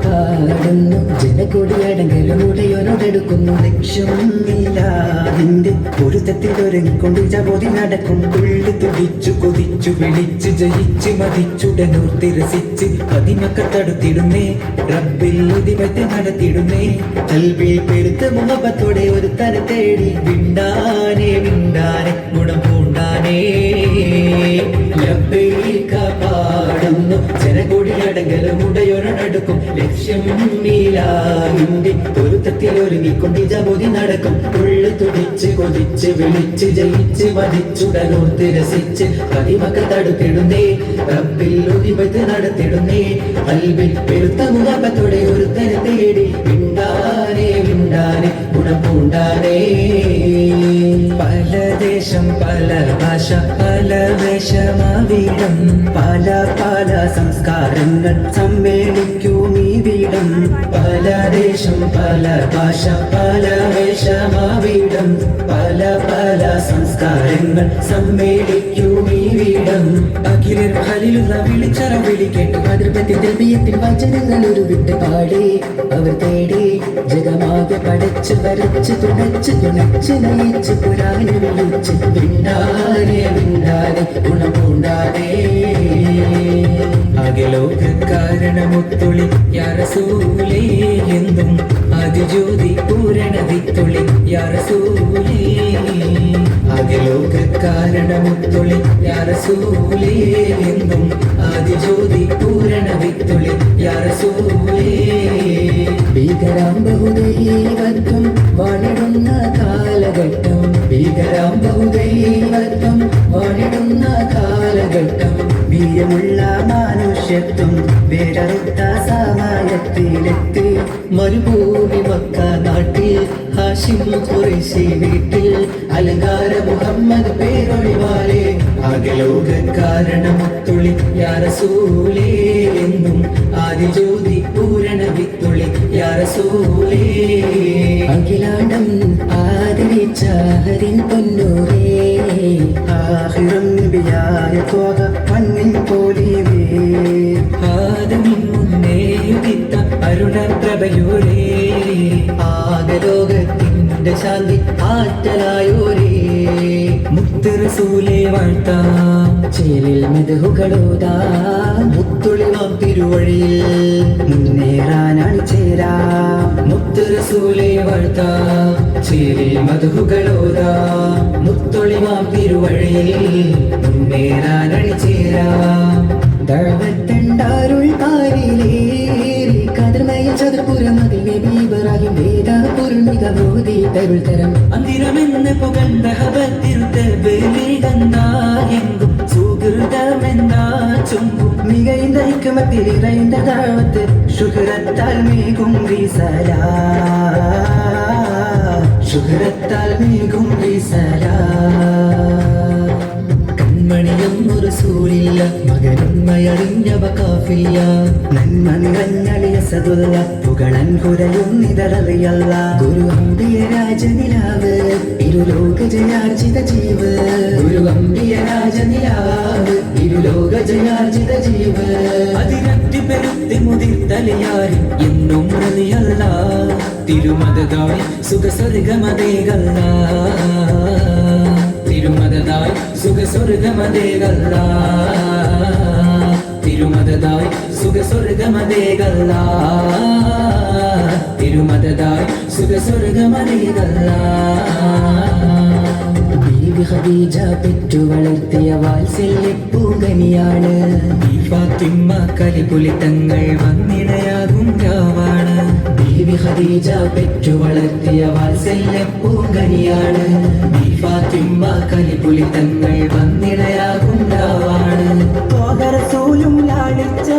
പാടുന്നു ജനകൊടിയടങ്കലും ഉടയോനോടെടുക്കുന്നു ലക്ഷ്യമില്ലാതിന്റെ പൊരുത്തത്തിൽ ഒരുങ്ങിക്കൊണ്ട് ജപോതി നടക്കും തുള്ളി തുടിച്ചു കൊതിച്ചു വിളിച്ചു ജയിച്ചു മതിച്ചുടനൂർത്തി രസിച്ച് പതിമക്ക തടുത്തിടുന്നേ റബ്ബിൽ ഉദിമത്തെ നടത്തിടുന്നേ കൽവിൽ പെരുത്ത മുഹബത്തോടെ ഒരു തര തേടി വിണ്ടാനെ വിണ്ടാനെ ഗുണം പൂണ്ടാനേ പാടുന്നു ജനകൊടിയടങ്കലും ഉടയോനടുക്കും ലക്ഷ്യം നീലാവിന്റെ പൊരുത്തത്തിൽ ഒരുങ്ങിക്കൊണ്ട് ജപോതി നടക്കും ഉള്ളു തുടിച്ച് കൊതിച്ച് വിളിച്ച് ജയിച്ച് മതിച്ചുടനോർത്ത് രസിച്ച് പതിമക്ക തടുത്തിടുന്നേ റബ്ബിൽ ഉദിമത്ത് നടത്തിടുന്നേ കൽവിൽ പെരുത്ത മുഹബത്തോടെ ഒരു തര തേടി വിണ്ടാനെ വിണ്ടാനെ ഗുണം പൂണ്ടാനേ പല ദേശം പല ഭാഷ പല വേഷമാവിടം പല പല സംസ്കാരങ്ങൾ സമ്മേളിക്കും ഈ വീടം പല ദേശം പല ഭാഷ പല വേഷമാവിടം പല പല സംസ്കാരങ്ങൾ സമ്മേളിക്കും ഈ വീടം അഖിലർ ഹലിലുള്ള വിളിച്ചറ വിളിക്കേട്ടു അതിർപ്പത്തിൽ തെൽബിയത്തിൽ വചനങ്ങൾ ഒരു വിട്ട് പാടി അവർ തേടി ജഗമാകെ പടച്ച് വരച്ച് തുണച്ച് നയിച്ച് പുരാണ വിളിച്ച് വിണ്ടാനെ വിണ്ടാനെ ഗുണമുണ്ടാനേ അകലോക കാരണമുത്തുളി യാ റസൂലേ എന്നും അതിജ്യോതി പൂരണ വിത്തുളി യാ റസൂലേ അകലോക കാരണമുത്തുളി യാ റസൂലേ എന്നും അതിജ്യോതി പൂരണ വിത്തുളി യാ റസൂലേ ഭീകരാം ബഹുദൈവത്വം വാണിടുന്ന കാലഘട്ടം ഭീകരാം ബഹുദൈവത്വം വാണിടുന്ന കാലഘട്ടം വീര്യമുള്ള മനുഷ്യത്വം വേരറുത്ത സമയത്തിലെത്തി മരുഭൂമി മക്ക നാട്ടിൽ ഹാഷിം ഖുറൈശി വീട്ടിൽ അലങ്കാര മുഹമ്മദ് പേരൊഴിവാലേ അകലോക കാരണമുത്തുളി യാ റസൂലേ എന്നും ആദിജ്യോതി പൂരണ വിത്തുളി യാ റസൂലേ അഖിലാണ്ടം ആദരിച്ച ഹരിൻ പൊന്നൂരേ ആഹിറം നബിയായ ത്വഹ മണ്ണിൻ പോലിവേ ആദമിൻ മുന്നേ യുദിത്ത അരുണപ്രഭയോരേ ആകലോകത്തിന്റെ ശാന്തി ആറ്റലായോരേ മുത്ത് റസൂലേ വാഴ്ത്താം ചേലിൽ മദ്ഹുകളോതാം മുത്തുളിവാം തിരുവഴിയിൽ മുന്നേറാനാണ് ചേരാം മുത്ത് റസൂലേ വാഴ്ത്താം ചേലിൽ മദ്ഹുകളോതാം മുത്തുളിവാം തിരുവഴിയിൽ മുന്നേറാനാണ് ചേരാം ദഅവത്തണ്ടാരുൾ പാരിലേറി കതിർമയ ചതുർപുരം അതിൽ നബി ഇബ്രാഹിം വേദ പൂർണിക ബോധി തരുൾ തരം അന്തിരമെന്ന് പുകഴ്ന്ന ഹബത്തിരുത്തെങ്കും സുഹൃതമെന്നാ ചുങ്കും മികൈந்த ഹിക്മത്തിൽ ഇറൈந்த ദഅവത്ത് ശുഹ്റത്താൽ മേകും റിസലാ ശുഹ്റത്താൽ മേകും റിസലാ കൺമണിയും റസൂലില്ല മകനുമ്മയറിഞ്ഞവ കാഫില്ല നന്മ നിറഞ്ഞളിയ സദുല്ല പുകളൻ കുരയും നിതറിയല്ല ഗുരു അമ്പിയ രാജനിലാവ് ഇരുലോക ജയാർജിത ജീവ് ഗുരു അമ്പിയ രാജനിലാവ് ഇരുലോക ജയാർജിത ജീവ് അതിരത്തി പെരുത്തി മുതിർത്തലിയാരി എന്നും റളിയല്ല തിരുമദതായി സുഖസ്വർഗമതേകല്ല തിരുമദതായി സുഖസ്വർഗമതേകല്ല തിരുമദതായി സുഖസ്വർഗമതേകല്ല തിരുമദതായി സുഖസ്വർഗമതേകല്ല ബീവി ഖദീജ പെറ്റു വളർത്തിയ വാത്സല്യപ്പൂങ്കനിയാണ് ഫാത്തിമ കലിപുലിതങ്ങൾ വന്നിടയാകും രാവാണ് ബീവി ഖദീജ പെറ്റു വളർത്തിയ വാത്സല്യപ്പൂങ്കനിയാണ് ഫാത്തിമ കലിപുലിതങ്ങൾ വന്നിടയാകും രാവാണ് റസൂലും ലാളിച്ച്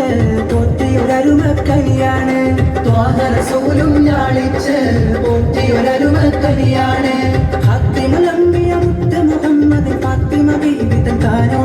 പോറ്റിയൊരരുമക്കനിയാണ് റസൂലും ലാളിച്ച് പോറ്റിയൊരരുമക്കനിയാണ് ഫാത്തിമ മുഹമ്മദ് ഫാത്തിമ ബീവി തൻ കാനോ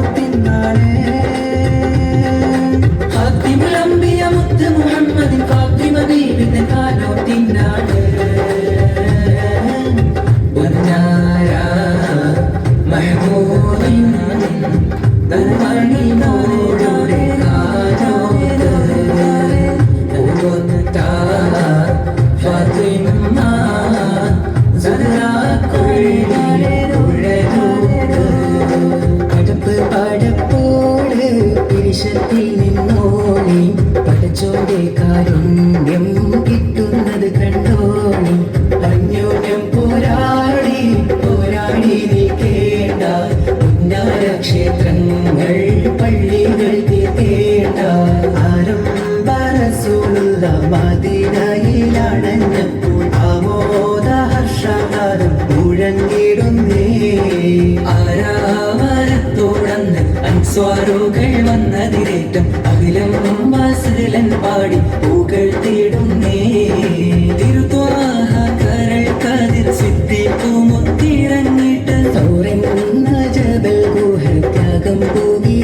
സ്വാരോകൾ വന്നതിരേറ്റം അഖിലം വാസുലൻ പാടി പൂകൾ തേടുന്നേ തിരുത്വാഹ കരൾ കതിർ സിദ്ധിക്കുമൊത്തിറങ്ങിട്ട് തോരങ്ങുന്ന ജബൽ ഗുഹ ത്യാഗം പോകി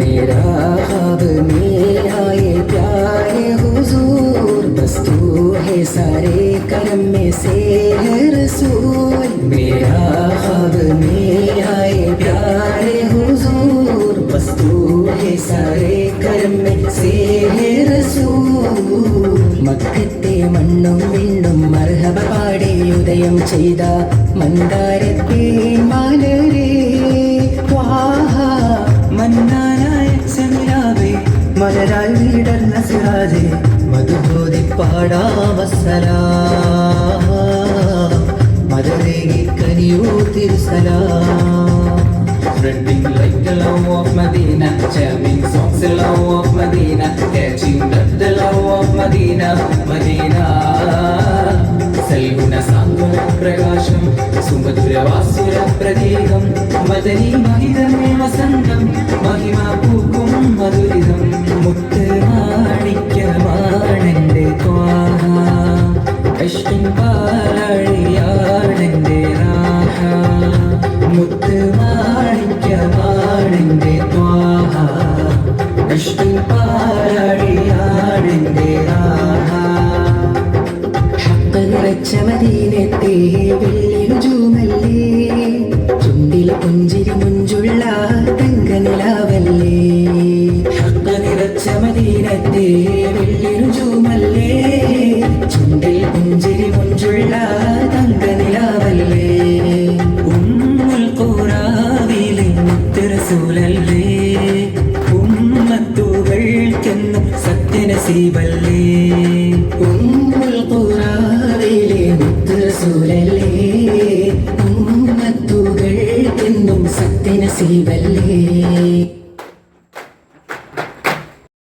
മേരാ ഖ്വാബ് മേ ആയേ പ്യാരെ ഹുസൂർ ബസ് തൂ ഹൈ സാരെ करम में से है रसूल मेरा ख्वाब में आए प्यारे हुजूर बस तू है सारे करम में से है रसूल മക്കത്തെ മണ്ണും വിണ്ണും മർഹബ പാടി ഉദയം ചെയ്ത മന്ദാരത്തെ മാലരേ വാഹ മന്നാനായ ചമിലാവേ മലരാൽ വിടർന്ന സിറാജേ മധുബോധി പാടാമസലാം മദരേകി കനിയോ തിരുസലാം Spreading like the love of Medina, jamming songs the love of Medina, catching the love of Medina, Medina. Salguna Sanguna Prakasham, Sumadura Vasura Pradeegam, Madani Mahidame Vasangam, Mahima Pukum Maduridam, Muttamanikyamanende Twaha, Ashkin Paladiyanende Raha, മുത്തുമാണിക്യമാണിന്റെ Thwaha ഇഷ്കിൻ പാലടിയാടിന്റെ Raha ഹഖ് നിറച്ച മദീനത്തെ വെള്ളിരുജുമല്ലേ ചുണ്ടിൽ പുഞ്ചിരി മുഞ്ചുള്ള തങ്കനിലാവല്ലേ ഹഖ് നിറച്ച മദീനത്തെ വെള്ളിരുജുമല്ലേ ചുണ്ടിൽ പുഞ്ചിരി മുഞ്ചുള്ള തങ്കനിലാവല്ലേ റസൂലല്ലേ ഉമ്മത്തുകൾക്കെന്നും സത്യനസീബല്ലേ ഉമ്മുൽ ഖുറാനിലെ മുത്ത് റസൂലല്ലേ ഉമ്മത്തുകൾക്കെന്നും സത്യനസീബല്ലേ